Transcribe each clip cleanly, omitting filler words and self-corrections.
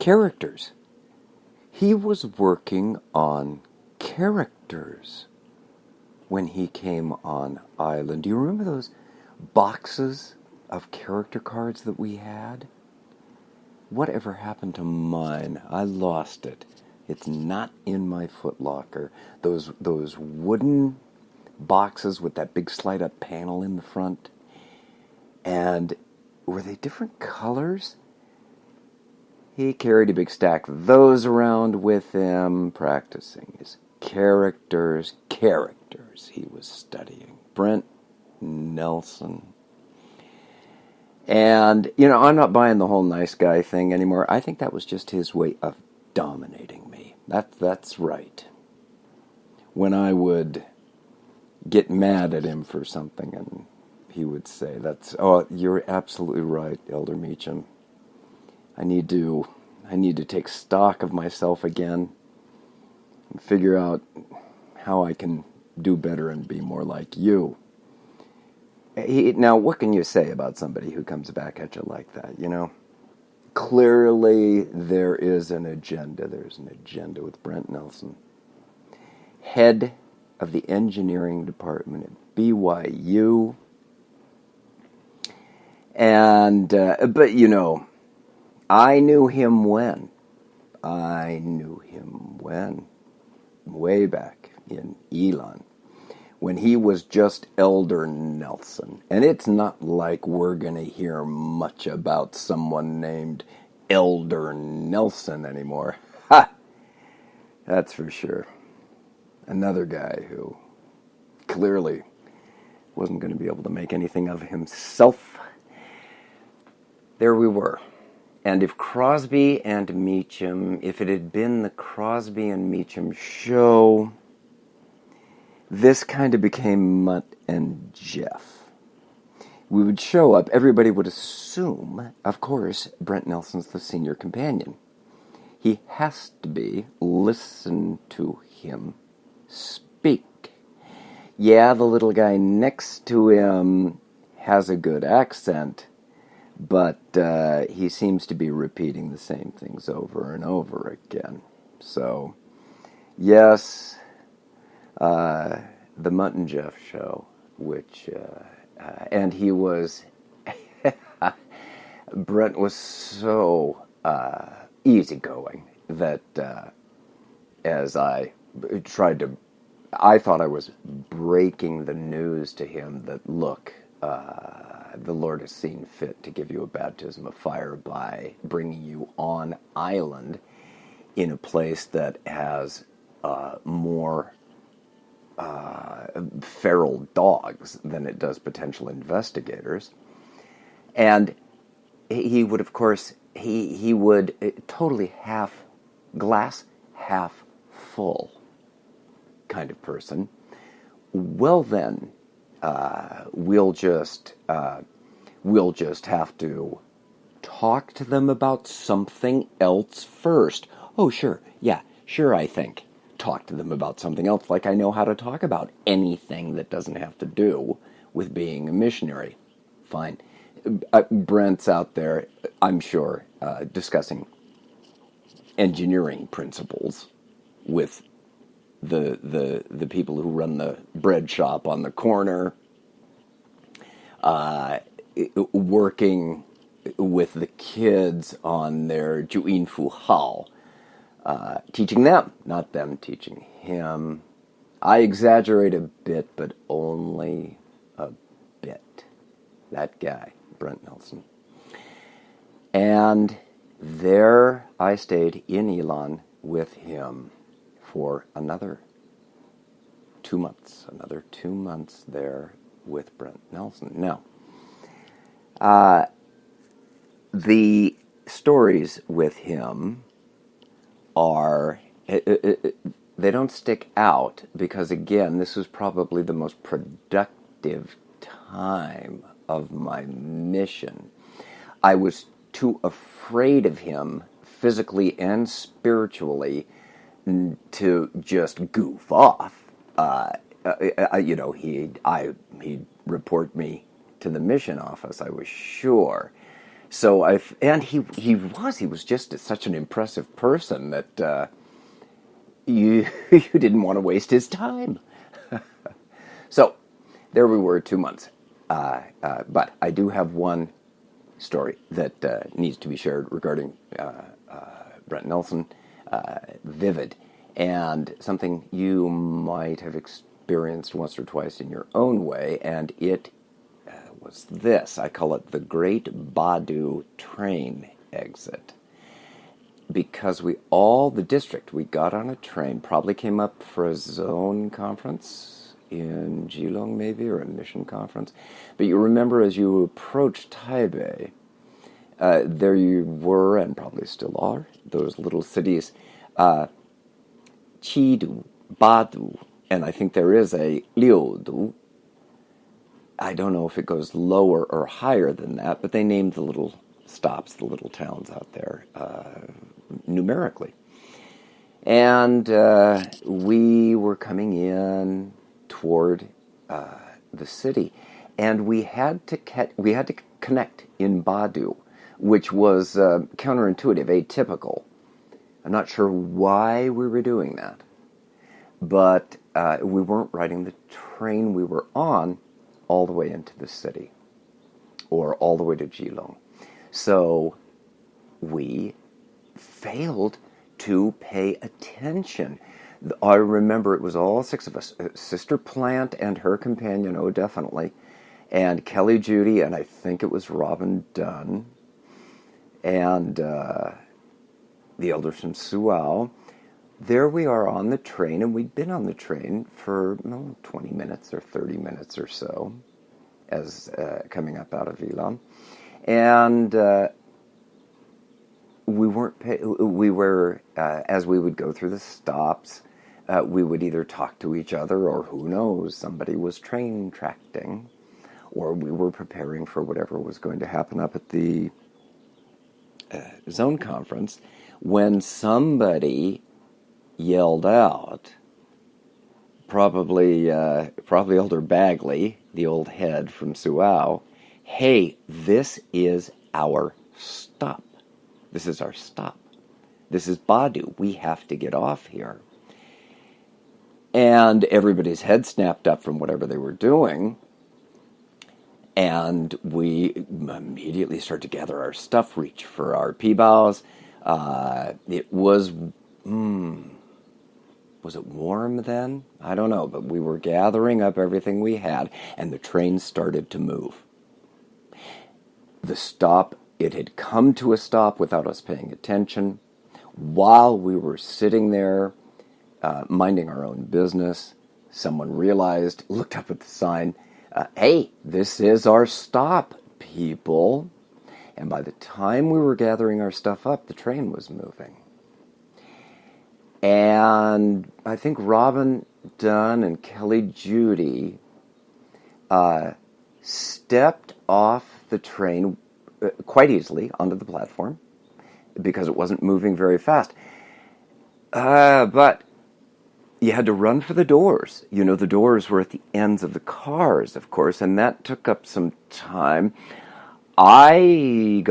characters. He was working on characters when he came on island. Do you remember those boxes of character cards that we had? Whatever happened to mine? I lost it. It's not in my footlocker. Those wooden boxes with that big slide-up panel in the front. And were they different colors? He carried a big stack of those around with him, practicing his characters he was studying. Brent Nelson. And, I'm not buying the whole nice guy thing anymore. I think that was just his way of dominating me. That's right. When I would get mad at him for something and he would say, you're absolutely right, Elder Meacham. I need to take stock of myself again and figure out how I can do better and be more like you. Now, what can you say about somebody who comes back at you like that, Clearly, there is an agenda. There's an agenda with Brent Nelson, head of the engineering department at BYU. And, but, I knew him when? Way back in Elon, when he was just Elder Nelson. And it's not like we're going to hear much about someone named Elder Nelson anymore. Ha! That's for sure. Another guy who clearly wasn't going to be able to make anything of himself. There we were. And if Crosby and Meacham, if it had been the Crosby and Meacham show, this kind of became Mutt and Jeff. We would show up, everybody would assume, of course, Brent Nelson's the senior companion. He has to be. Listen to him speak. Yeah, the little guy next to him has a good accent, but he seems to be repeating the same things over and over again. So, yes, the Mutt and Jeff show, which, and he was, Brent was so easygoing that as I tried to, I thought I was breaking the news to him that, look, the Lord has seen fit to give you a baptism of fire by bringing you on island in a place that has more feral dogs than it does potential investigators. And he would, of course, he would totally glass half full kind of person. Well then, we'll just have to talk to them about something else first. Oh, sure, yeah, sure, I think. Talk to them about something else, like I know how to talk about anything that doesn't have to do with being a missionary. Fine. Brent's out there, I'm sure, discussing engineering principles with the people who run the bread shop on the corner, working with the kids on their Juin Fu Hao, teaching them, not them teaching him. I exaggerate a bit, but only a bit. That guy, Brent Nelson. And there I stayed in Elon with him for another 2 months. Another 2 months there with Brent Nelson. Now, the stories with him are, they don't stick out because, again, this was probably the most productive time of my mission. I was too afraid of him physically and spiritually to just goof off. He'd report me to the mission office, I was sure. So he was just such an impressive person that you you didn't want to waste his time. So there we were, 2 months. But I do have one story that needs to be shared regarding Brent Nelson, vivid, and something you might have experienced once or twice in your own way, and it was this. I call it the Great Badu Train Exit. Because the district, we got on a train, probably came up for a zone conference in Geelong maybe, or a mission conference. But you remember as you approached Taipei, there you were, and probably still are, those little cities, Qidu, Badu, and I think there is a Liudu. I don't know if it goes lower or higher than that, but they named the little stops, the little towns out there, numerically. And we were coming in toward the city, and we had to connect in Badu, which was counterintuitive, atypical. I'm not sure why we were doing that, but we weren't riding the train we were on all the way into the city, or all the way to Geelong. So we failed to pay attention. I remember it was all 6 of us, Sister Plant and her companion, oh definitely, and Kelly Judy, and I think it was Robin Dunn, and the elders from Suau. There we are on the train, and we'd been on the train for 20 minutes or 30 minutes or so, as coming up out of Elam. And we were, as we would go through the stops, we would either talk to each other, or who knows, somebody was train tracting, or we were preparing for whatever was going to happen up at the zone conference, when somebody yelled out, probably Elder Bagley, the old head from Suau, "Hey, this is our stop. This is our stop. This is Badu. We have to get off here." And everybody's head snapped up from whatever they were doing, and we immediately started to gather our stuff, reach for our P-bows. It was it warm then? I don't know, but we were gathering up everything we had, and the train started to move. The stop, it had come to a stop without us paying attention. While we were sitting there, minding our own business, someone looked up at the sign, "Hey, this is our stop, people." And by the time we were gathering our stuff up, the train was moving. And I think Robin Dunn and Kelly Judy stepped off the train quite easily onto the platform because it wasn't moving very fast. But you had to run for the doors. You know, the doors were at the ends of the cars, of course, and that took up some time. I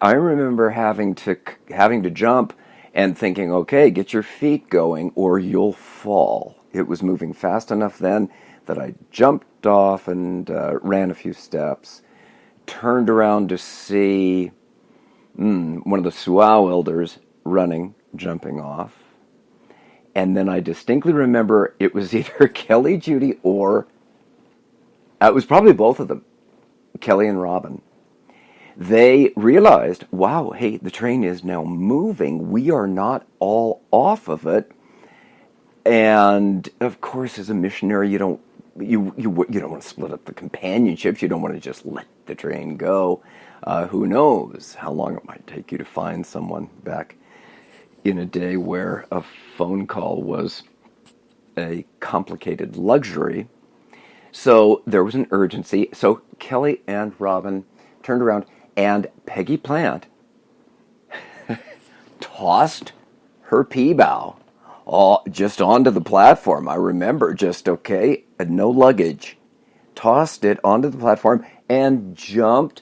remember having to jump and thinking, okay, get your feet going or you'll fall. It was moving fast enough then that I jumped off and ran a few steps, turned around to see one of the Suau elders jumping off. And then I distinctly remember it was either Kelly Judy or it was probably both of them, Kelly and Robin. They realized, wow, hey, the train is now moving. We are not all off of it. And of course, as a missionary, you don't want to split up the companionships. You don't want to just let the train go. Who knows how long it might take you to find someone back in a day where a phone call was a complicated luxury. So there was an urgency. So Kelly and Robin turned around, and Peggy Plant tossed her P-bow just onto the platform. I remember, no luggage. Tossed it onto the platform and jumped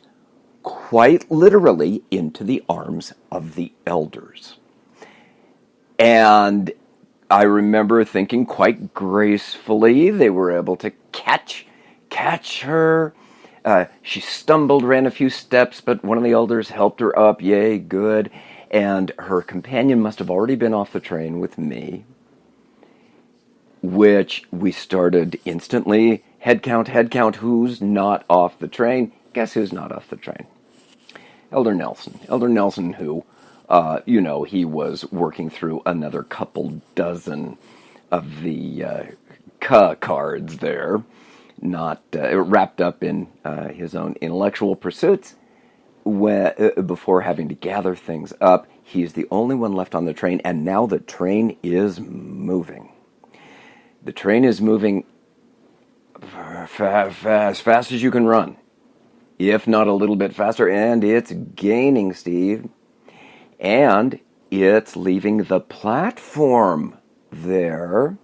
quite literally into the arms of the elders. And I remember thinking quite gracefully they were able to catch her. She stumbled, ran a few steps, but one of the elders helped her up. Yay, good. And her companion must have already been off the train with me, which we started instantly. Head count, who's not off the train? Guess who's not off the train? Elder Nelson. Elder Nelson, who, he was working through another couple dozen of the cards there, not wrapped up in his own intellectual pursuits. Before having to gather things up, he's the only one left on the train, and now the train is moving. The train is moving as fast as you can run, if not a little bit faster, and it's gaining, Steve. And it's leaving the platform there.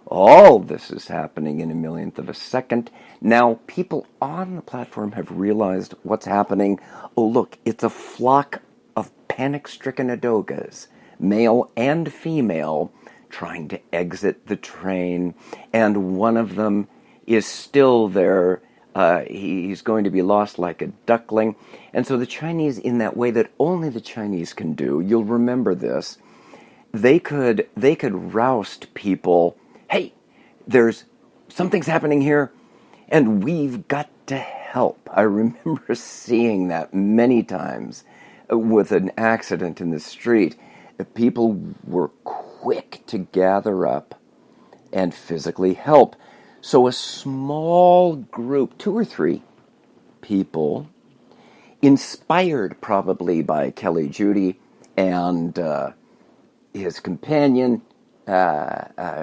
All this is happening in a millionth of a second. Now, people on the platform have realized what's happening. Oh, look, it's a flock of panic-stricken Adogas, male and female, trying to exit the train. And one of them is still there. He's going to be lost like a duckling. And so the Chinese, in that way that only the Chinese can do, you'll remember this, they could roust people. Hey, something's happening here, and we've got to help. I remember seeing that many times with an accident in the street. People were quick to gather up and physically help. So a small group, 2 or 3 people, inspired probably by Kelly Judy and his companion,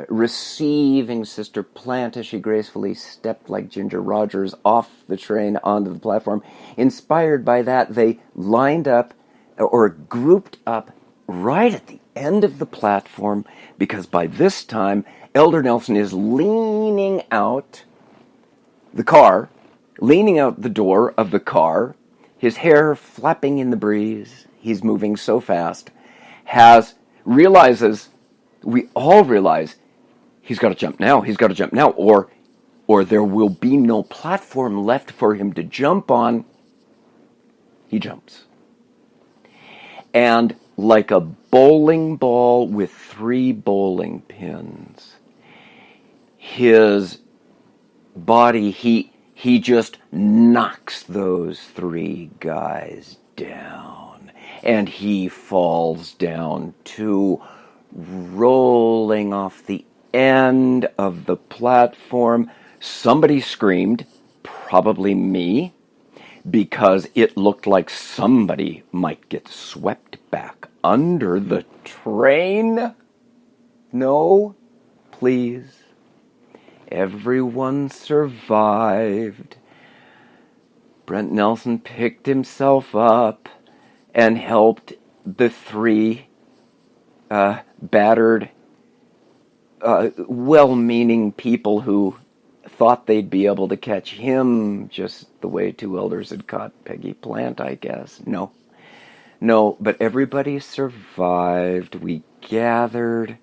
receiving Sister Plant as she gracefully stepped like Ginger Rogers off the train onto the platform. Inspired by that, they lined up or grouped up right at the end of the platform, because by this time, Elder Nelson is leaning out the car, leaning out the door of the car, his hair flapping in the breeze. He's moving so fast. We all realize, he's got to jump now, or there will be no platform left for him to jump on. He jumps. And like a bowling ball with 3 bowling pins, his body, he just knocks those 3 guys down. And he falls down too, rolling off the end of the platform. Somebody screamed, probably me, because it looked like somebody might get swept back under the train. No, please. Everyone survived. Brent Nelson picked himself up and helped the 3 battered, well-meaning people who thought they'd be able to catch him just the way 2 elders had caught Peggy Plant, I guess. No, but everybody survived. We gathered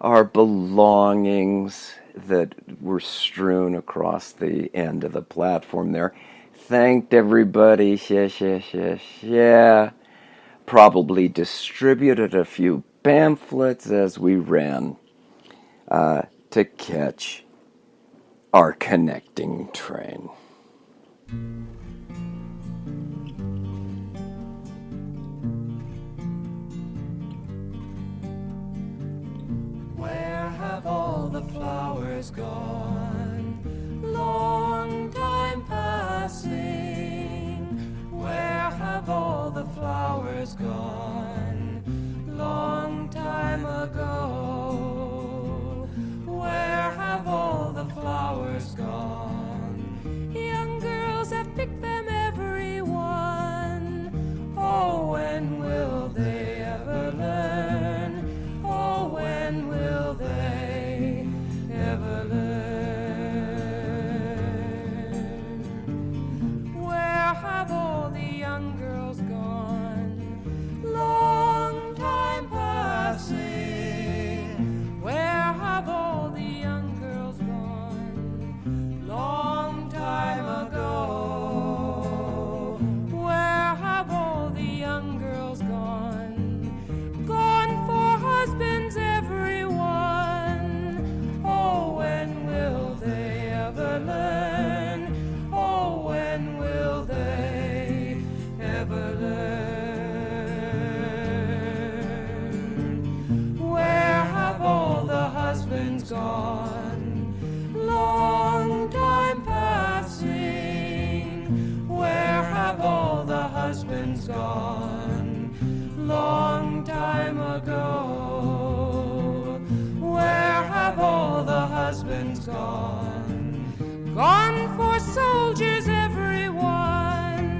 our belongings that were strewn across the end of the platform there. Thanked everybody. Yeah. Probably distributed a few pamphlets as we ran to catch our connecting train. Where have all the flowers gone? Long time passing. Where have all the flowers gone? Long time ago. Where have all the flowers gone? Young girls have picked them, every one. Oh, when will they ever learn? Oh, when will they ever learn? gone. Long time passing, where have all the husbands gone? Long time ago, where have all the husbands gone? Gone for soldiers, everyone.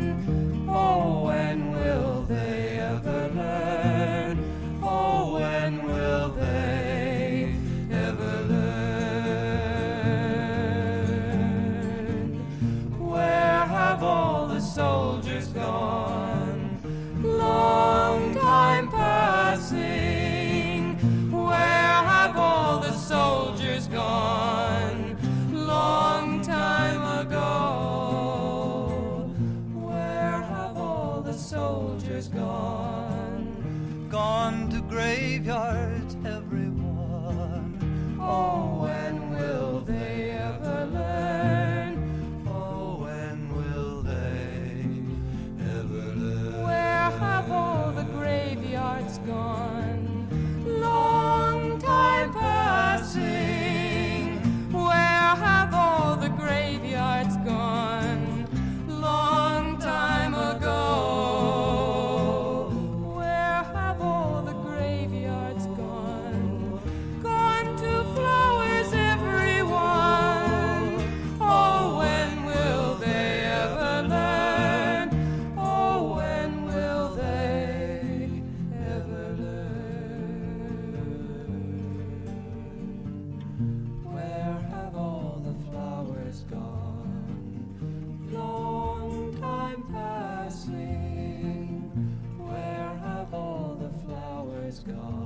Oh, when will they ever learn? Oh, when will they ever learn? Where have all the soldiers gone? Long time passing, where have all the soldiers gone? Long time ago, where have all the soldiers gone? Gone to graveyards, everyone. Oh, when will they ever learn? Oh, when will they ever learn? Where have all the graveyards gone? Long time passing, where have all the graveyards gone? Long time ago, where have all the graveyards gone? Gone to flowers, everyone. Oh, when will they ever learn? Oh, when will they ever learn? Where have all the flowers gone? Long time passing, where have all the flowers gone?